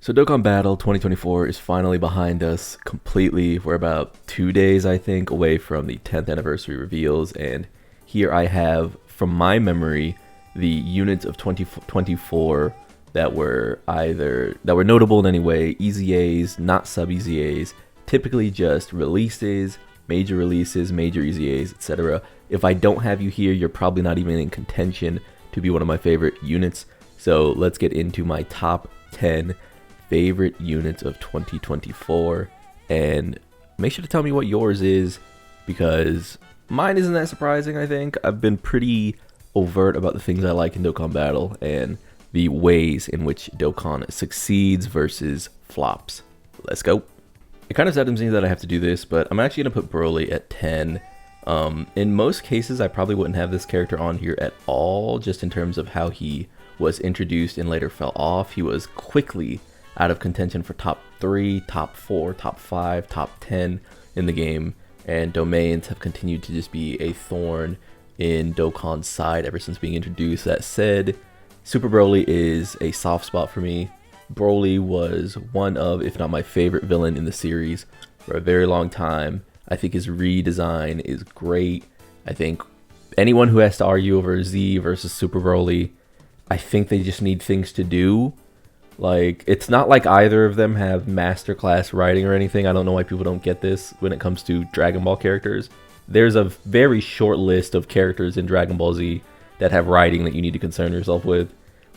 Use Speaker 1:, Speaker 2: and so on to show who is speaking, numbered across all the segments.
Speaker 1: So Dokkan Battle 2024 is finally behind us completely. We're about 2 days, I think, away from the 10th anniversary reveals, and here I have, from my memory, the units of 2024 that were notable in any way, easy A's, not sub easy A's, typically just releases, major easy A's, etc. If I don't have you here, you're probably not even in contention to be one of my favorite units. So let's get into my top 10 favorite units of 2024, and make sure to tell me what yours is, because mine isn't that surprising. I think I've been pretty overt about the things I like in Dokkan Battle and the ways in which Dokkan succeeds versus flops. Let's go. It kind of saddens me that I have to do this, but I'm actually going to put Broly at 10. In most cases, I probably wouldn't have this character on here at all, just in terms of how he was introduced and later fell off. He was quickly out of contention for top 3, top 4, top 5, top 10 in the game, and domains have continued to just be a thorn in Dokkan's side ever since being introduced. That said, Super Broly is a soft spot for me. Broly was one of, if not my favorite villain in the series for a very long time. I think his redesign is great. I think anyone who has to argue over Z versus Super Broly, I think they just need things to do. Like, it's not like either of them have masterclass writing or anything. I don't know why people don't get this when it comes to Dragon Ball characters. There's a very short list of characters in Dragon Ball Z that have writing that you need to concern yourself with.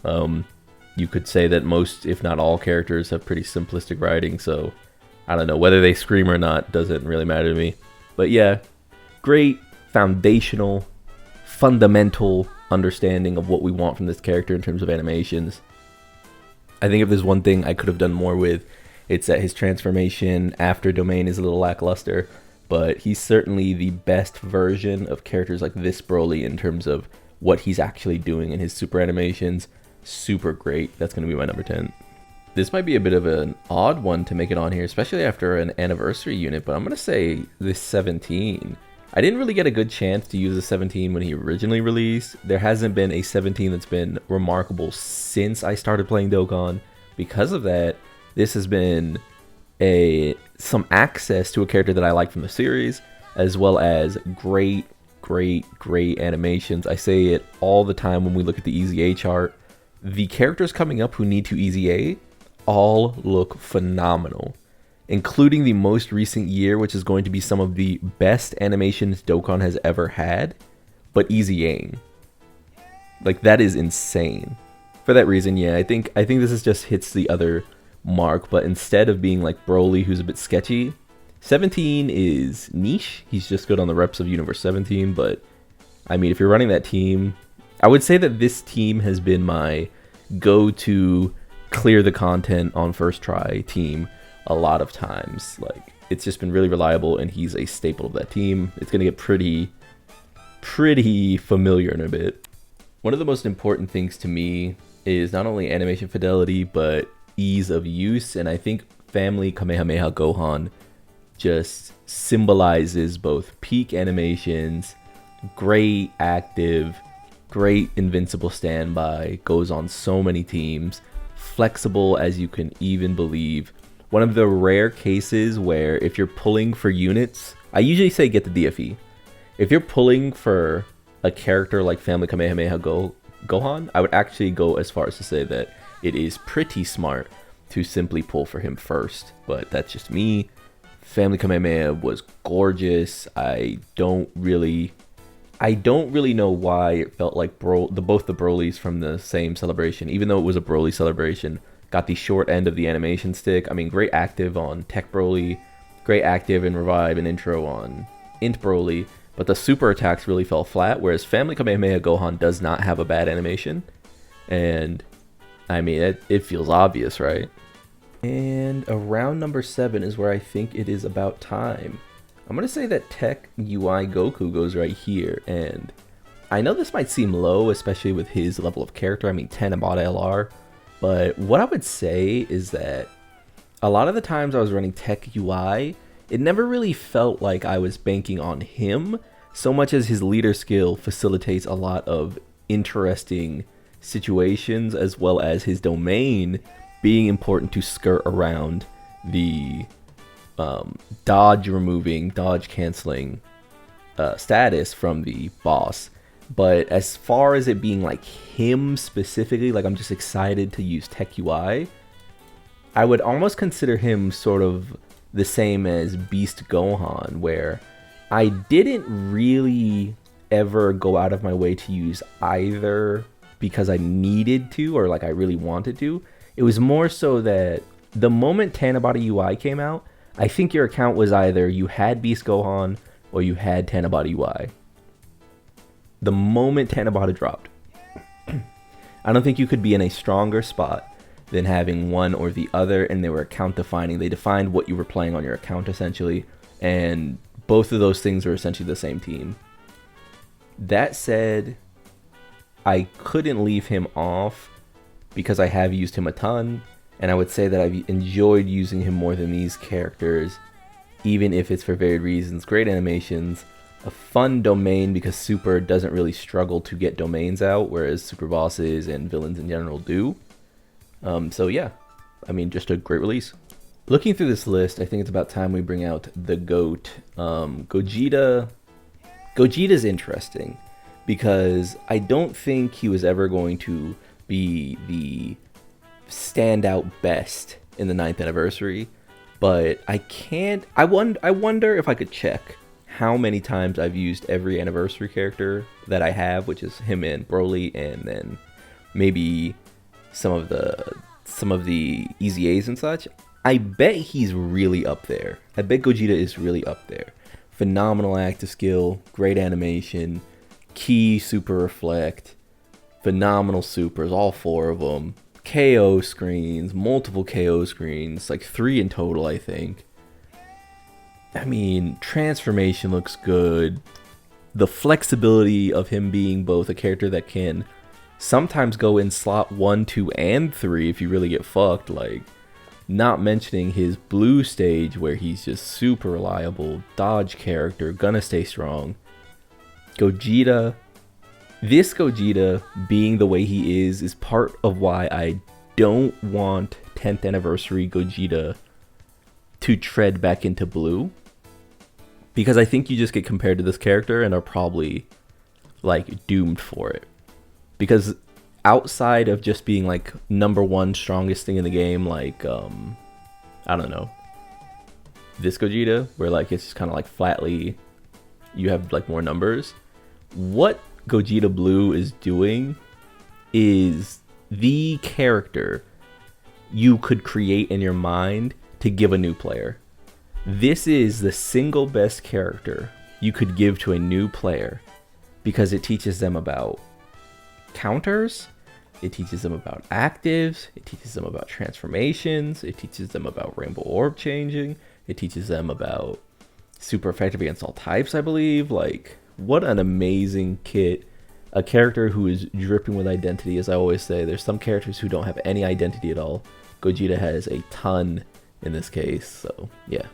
Speaker 1: You could say that most, if not all, characters have pretty simplistic writing, so I don't know. Whether they scream or not doesn't really matter to me. But yeah, great foundational, fundamental understanding of what we want from this character in terms of animations. I think if there's one thing I could have done more with, it's that his transformation after Domain is a little lackluster, but he's certainly the best version of characters like this Broly in terms of what he's actually doing in his super animations. Super great. That's going to be my number 10. This might be a bit of an odd one to make it on here, especially after an anniversary unit, but I'm going to say this 17. I didn't really get a good chance to use the 17 when he originally released. There hasn't been a 17 that's been remarkable since I started playing Dokkan. Because of that, this has been some access to a character that I like from the series, as well as great animations. I say it all the time when we look at the Easy A chart. The characters coming up who need to Easy A all look phenomenal, including the most recent year, which is going to be some of the best animations Dokkan has ever had, but easy-ing. Like, that is insane. For that reason, yeah, I think this is just hits the other mark, but instead of being like Broly, who's a bit sketchy, 17 is niche. He's just good on the reps of Universe 17, but I mean, if you're running that team, I would say that this team has been my go-to clear the content on first try team a lot of times. Like, it's just been really reliable, and he's a staple of that team. It's gonna get pretty familiar in a bit. One of the most important things to me is not only animation fidelity, but ease of use, and I think Family Kamehameha Gohan just symbolizes both peak animations, great active, great invincible standby, goes on so many teams, flexible as you can even believe. One of the rare cases where if you're pulling for units, I usually say get the DFE. If you're pulling for a character like Family Kamehameha Gohan, I would actually go as far as to say that it is pretty smart to simply pull for him first, but that's just me. Family Kamehameha was gorgeous. I don't really know why it felt like both the Brolys from the same celebration, even though it was a Broly celebration, got the short end of the animation stick. I mean, great active on Tech Broly, great active and revive and intro on Int Broly, but the super attacks really fell flat, whereas Family Kamehameha Gohan does not have a bad animation. And I mean, it feels obvious, right? And around number 7 is where I think it is about time. I'm going to say that Tech UI Goku goes right here, and I know this might seem low, especially with his level of character. I mean, 10 about LR, but what I would say is that a lot of the times I was running Tech UI, it never really felt like I was banking on him so much as his leader skill facilitates a lot of interesting situations, as well as his domain being important to skirt around the dodge removing, dodge canceling status from the boss. But as far as it being like him specifically, like I'm just excited to use Tech UI, I would almost consider him sort of the same as Beast Gohan, where I didn't really ever go out of my way to use either because I needed to or like I really wanted to. It was more so that the moment Tanabata UI came out, I think your account was either you had Beast Gohan or you had Tanabata UI. The moment Tanabata dropped, I don't think you could be in a stronger spot than having one or the other, and they were account defining. They defined what you were playing on your account essentially, and both of those things are essentially the same team. That said, I couldn't leave him off because I have used him a ton, and I would say that I've enjoyed using him more than these characters, even if it's for varied reasons. Great animations, a fun domain because Super doesn't really struggle to get domains out, whereas Super bosses and villains in general do. So yeah, I mean, just a great release. Looking through this list, I think it's about time we bring out the GOAT. Gogeta's interesting because I don't think he was ever going to be the standout best in the 9th anniversary, but I wonder if I could check how many times I've used every anniversary character that I have, which is him and Broly, and then maybe some of the Easy A's and such. I bet he's really up there. I bet Gogeta is really up there. Phenomenal active skill, great animation, key super reflect, phenomenal supers, all 4 of them. KO screens, multiple KO screens, like 3 in total, I think. I mean, transformation looks good. The flexibility of him being both a character that can sometimes go in slot 1, 2, and 3 if you really get fucked, like, not mentioning his blue stage where he's just super reliable, dodge character, gonna stay strong. Gogeta, this Gogeta being the way he is part of why I don't want 10th anniversary Gogeta to tread back into blue, because I think you just get compared to this character and are probably like doomed for it. Because outside of just being like #1 strongest thing in the game, like I don't know, this Gogeta, where like it's just kind of like flatly you have like more numbers, what Gogeta Blue is doing is the character you could create in your mind to give a new player. This is the single best character you could give to a new player because it teaches them about counters, it teaches them about actives, it teaches them about transformations, it teaches them about rainbow orb changing, it teaches them about super effective against all types, I believe. Like, what an amazing kit. A character who is dripping with identity, as I always say. There's some characters who don't have any identity at all. Gogeta has a ton in this case, so yeah.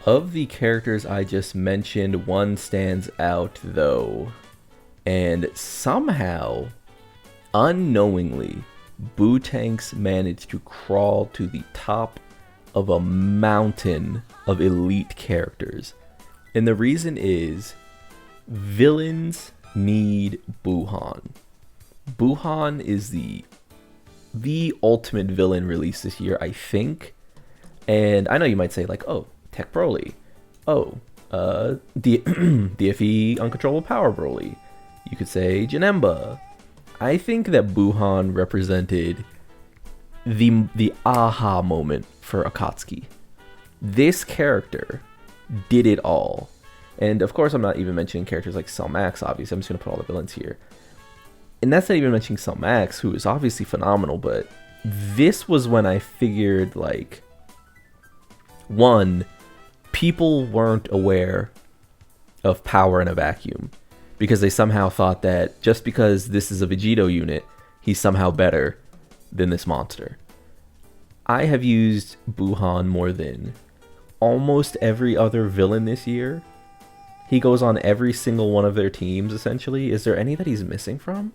Speaker 1: Of the characters I just mentioned, one stands out though, and somehow, unknowingly, Bootanks managed to crawl to the top of a mountain of elite characters. And the reason is, villains need Buhan. Buhan is the ultimate villain release this year, I think. And I know you might say like, oh, Tech Broly. Oh, DFE Uncontrollable Power Broly. You could say Janemba. I think that Buhan represented the aha moment for Akatsuki. This character did it all. And of course, I'm not even mentioning characters like Cell Max, obviously. I'm just going to put all the villains here. And that's not even mentioning Cell Max, who is obviously phenomenal, but this was when I figured, like, one, people weren't aware of power in a vacuum, because they somehow thought that just because this is a Vegito unit, he's somehow better than this monster. I have used Buhan more than almost every other villain this year. He goes on every single one of their teams, essentially. Is there any that he's missing from?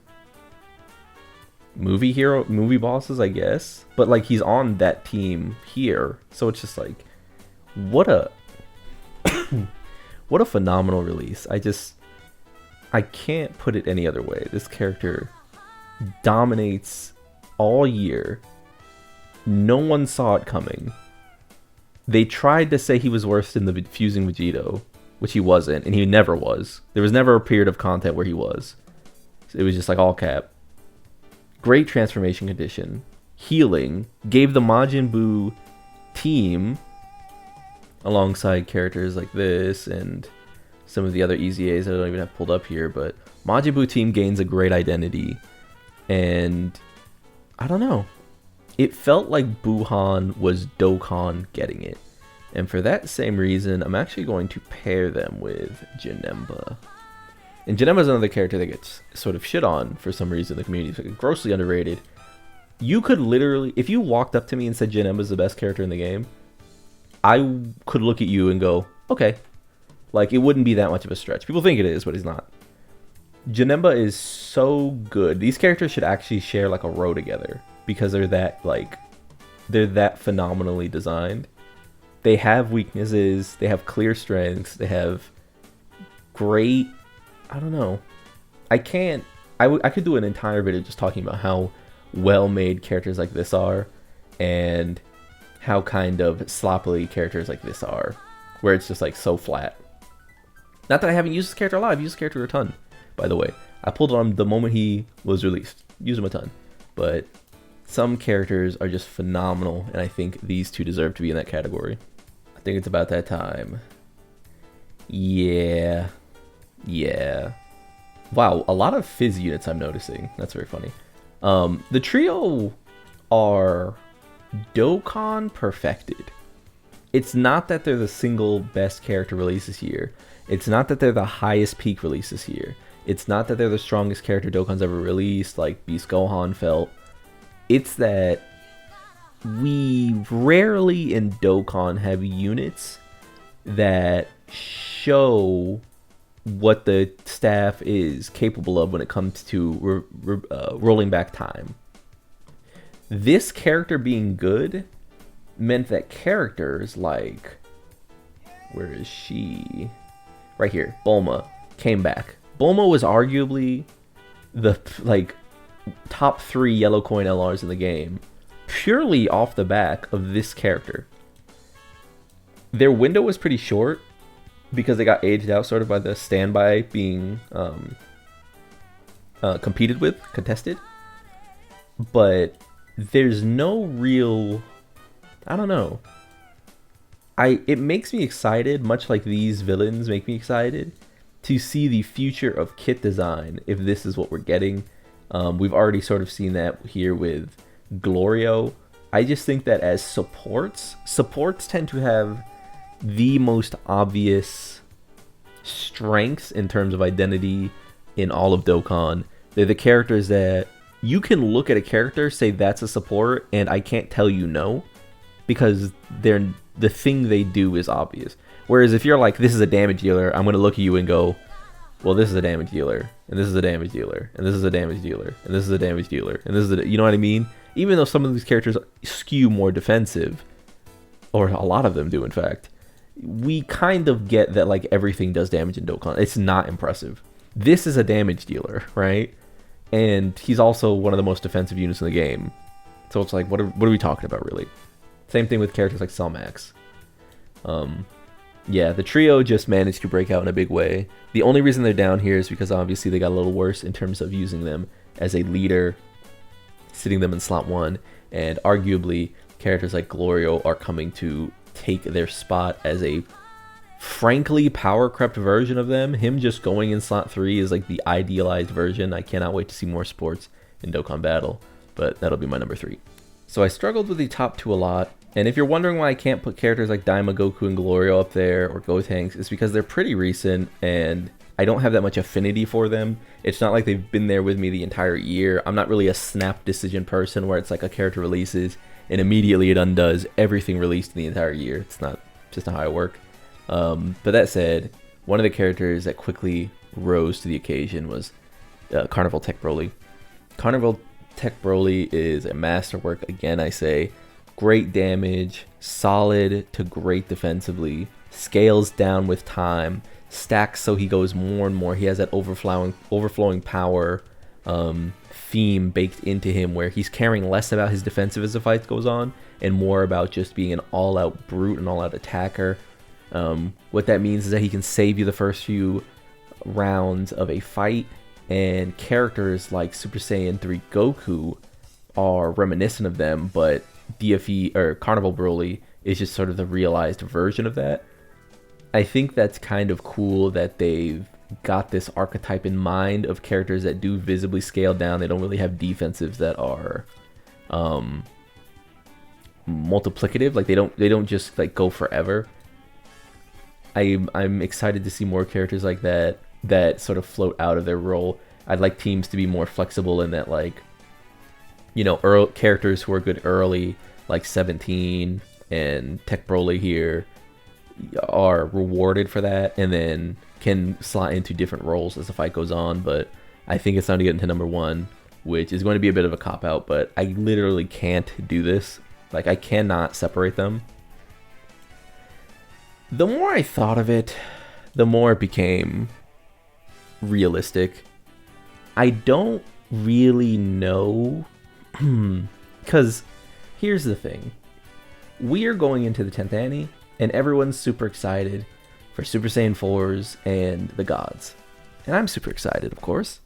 Speaker 1: movie bosses, I guess. But like he's on that team here, so it's just like, what a what a phenomenal release. I can't put it any other way. This character dominates all year. No one saw it coming. They tried to say he was worse than the fusing Vegito, which he wasn't, and he never was. There was never a period of content where he was. It was just like all cap. Great transformation condition. Healing. Gave the Majin Buu team, alongside characters like this and some of the other EZAs that I don't even have pulled up here, but Majin Buu team gains a great identity. And I don't know. It felt like Buhan was Dokkan getting it. And for that same reason, I'm actually going to pair them with Janemba. And Janemba is another character that gets sort of shit on for some reason in the community. It's like grossly underrated. You could literally, if you walked up to me and said Janemba is the best character in the game, I could look at you and go, okay. Like, it wouldn't be that much of a stretch. People think it is, but it's not. Janemba is so good. These characters should actually share like a row together because they're that phenomenally designed. They have weaknesses, they have clear strengths, they have great, I don't know. I could do an entire video just talking about how well made characters like this are and how kind of sloppily characters like this are, where it's just like so flat. Not that I haven't used this character a lot, I've used this character a ton, by the way. I pulled it on the moment he was released, used him a ton, but some characters are just phenomenal, and I think these two deserve to be in that category. I think it's about that time. Yeah. Wow, a lot of Fizz units I'm noticing. That's very funny. The trio are Dokkan perfected. It's not that they're the single best character releases here. It's not that they're the highest peak releases here. It's not that they're the strongest character Dokkan's ever released, like Beast Gohan felt. It's that we rarely in Dokkan have units that show what the staff is capable of when it comes to rolling back time. This character being good meant that characters like, where is she? Right here, Bulma came back. Bulma was arguably the top 3 yellow coin LRs in the game, purely off the back of this character. Their window was pretty short because they got aged out sort of by the standby being contested. But there's no real, I don't know. It makes me excited, much like these villains make me excited, to see the future of kit design if this is what we're getting. We've already sort of seen that here with Glorio. I just think that as supports tend to have the most obvious strengths in terms of identity in all of Dokkan. They're the characters that you can look at a character, say that's a support, and I can't tell you no, because the thing they do is obvious. Whereas if you're like, this is a damage dealer, I'm going to look at you and go, well, this is a damage dealer, and this is a damage dealer, and this is a damage dealer, and this is a damage dealer, and this is you know what I mean? Even though some of these characters skew more defensive, or a lot of them do in fact, we kind of get that like everything does damage in Dokkan. It's not impressive. This is a damage dealer, right? And he's also one of the most defensive units in the game. So it's like, what are we talking about really? Same thing with characters like Cellmax. Yeah, the trio just managed to break out in a big way. The only reason they're down here is because obviously they got a little worse in terms of using them as a leader, sitting them in slot 1, and arguably characters like Glorio are coming to take their spot as a frankly power crept version of them. Him just going in slot 3 is like the idealized version. I cannot wait to see more sports in Dokkan Battle, but that'll be my number 3. So I struggled with the top 2 a lot, and if you're wondering why I can't put characters like Daima, Goku, and Glorio up there, or Gotenks, it's because they're pretty recent, and I don't have that much affinity for them. It's not like they've been there with me the entire year. I'm not really a snap decision person where it's like a character releases, and immediately it undoes everything released in the entire year. It's just not how I work. But that said, one of the characters that quickly rose to the occasion was Carnival Tech Broly. Carnival Tech Broly is a masterwork. Again, I say great damage, solid to great defensively, scales down with time, stacks so he goes more and more. He has that overflowing power theme baked into him where he's caring less about his defensive as the fight goes on and more about just being an all-out brute and all-out attacker. What that means is that he can save you the first few rounds of a fight, and characters like Super Saiyan 3 Goku are reminiscent of them, but DFE or Carnival Broly is just sort of the realized version of that. I think that's kind of cool that they've got this archetype in mind of characters that do visibly scale down. They don't really have defensives that are multiplicative. Like they don't just like go forever. I'm excited to see more characters like that sort of float out of their role. I'd like teams to be more flexible in that, like, you know, characters who are good early, like 17 and Tech Broly here, are rewarded for that and then can slot into different roles as the fight goes on. But I think it's time to get into number 1, which is going to be a bit of a cop-out, but I literally can't do this. Like, I cannot separate them. The more I thought of it, the more it became realistic. I don't really know, because here's the thing. We are going into the 10th Annie, and everyone's super excited for Super Saiyan 4s and the gods. And I'm super excited, of course.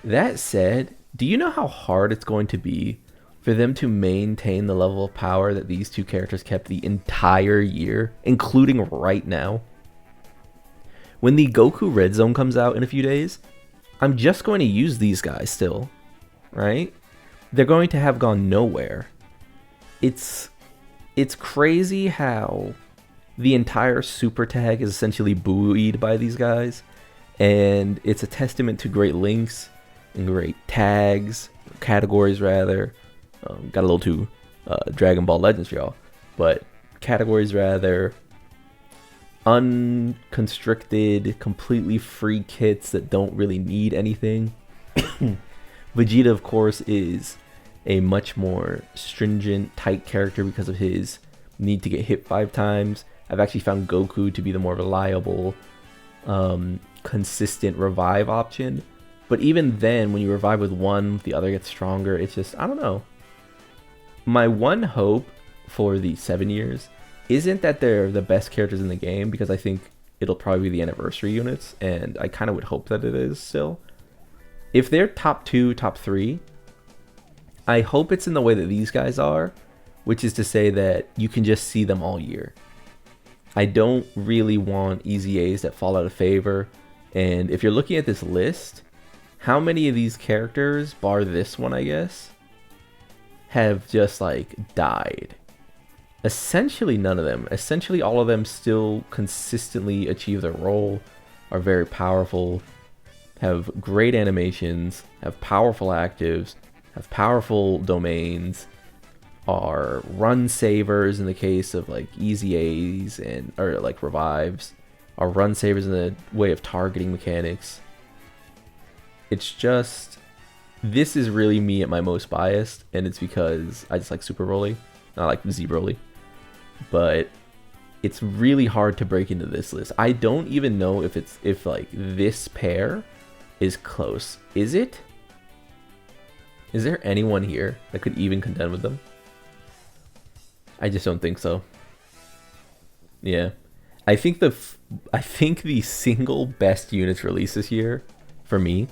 Speaker 1: That said, do you know how hard it's going to be for them to maintain the level of power that these two characters kept the entire year, including right now? When the Goku Red Zone comes out in a few days, I'm just going to use these guys still, right? They're going to have gone nowhere. It's crazy how the entire super tag is essentially buoyed by these guys, and it's a testament to great links and great tags, categories rather. Got a little too Dragon Ball Legends for y'all, but categories rather. Unconstricted, completely free kits that don't really need anything. Vegeta, of course, is a much more stringent, tight character because of his need to get hit 5 times. I've actually found Goku to be the more reliable, consistent revive option. But even then, when you revive with one, the other gets stronger. It's just, I don't know. My one hope for the 7 years isn't that they're the best characters in the game, because I think it'll probably be the anniversary units, and I kind of would hope that it is still. If they're top 2, top 3, I hope it's in the way that these guys are, which is to say that you can just see them all year. I don't really want easy A's that fall out of favor, and if you're looking at this list, how many of these characters, bar this one I guess, have just like died? Essentially none of them. Essentially all of them still consistently achieve their role, are very powerful, have great animations, have powerful actives, have powerful domains, are run savers in the case of like easy A's and or like revives, are run savers in the way of targeting mechanics. It's just, this is really me at my most biased, and it's because I just like Super Broly, not like Z Broly. But it's really hard to break into this list. I don't even know if like this pair is close. Is it? Is there anyone here that could even contend with them? I just don't think so. Yeah, I think the single best units released this year for me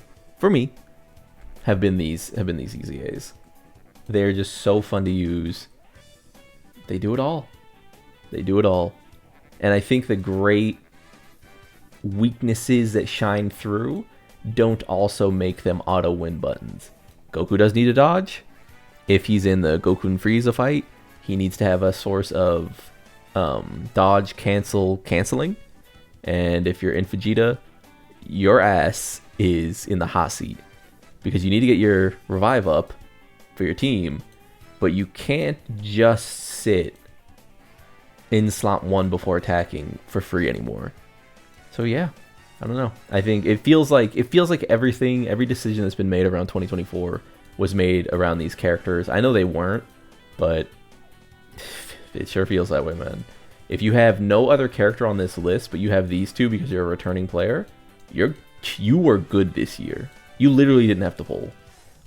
Speaker 1: have been these easy A's. They're just so fun to use. They do it all. They do it all. And I think the great weaknesses that shine through don't also make them auto win buttons. Goku does need to dodge. If he's in the Goku and Frieza fight, he needs to have a source of dodge canceling. And if you're in Vegeta, your ass is in the hot seat, because you need to get your revive up for your team, but you can't just sit in slot 1 before attacking for free anymore. So yeah, I don't know. I think it feels like every decision that's been made around 2024 was made around these characters. I know they weren't, but it sure feels that way, man. If you have no other character on this list, but you have these two because you're a returning player, you were good this year. You literally didn't have to pull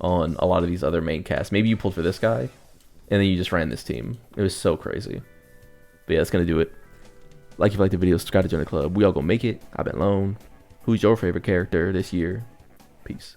Speaker 1: on a lot of these other main casts. Maybe you pulled for this guy, and then you just ran this team. It was so crazy. But yeah, that's going to do it. Like if you like the video, subscribe to join the club. We all gonna make it. I've been Lone. Who's your favorite character this year? Peace.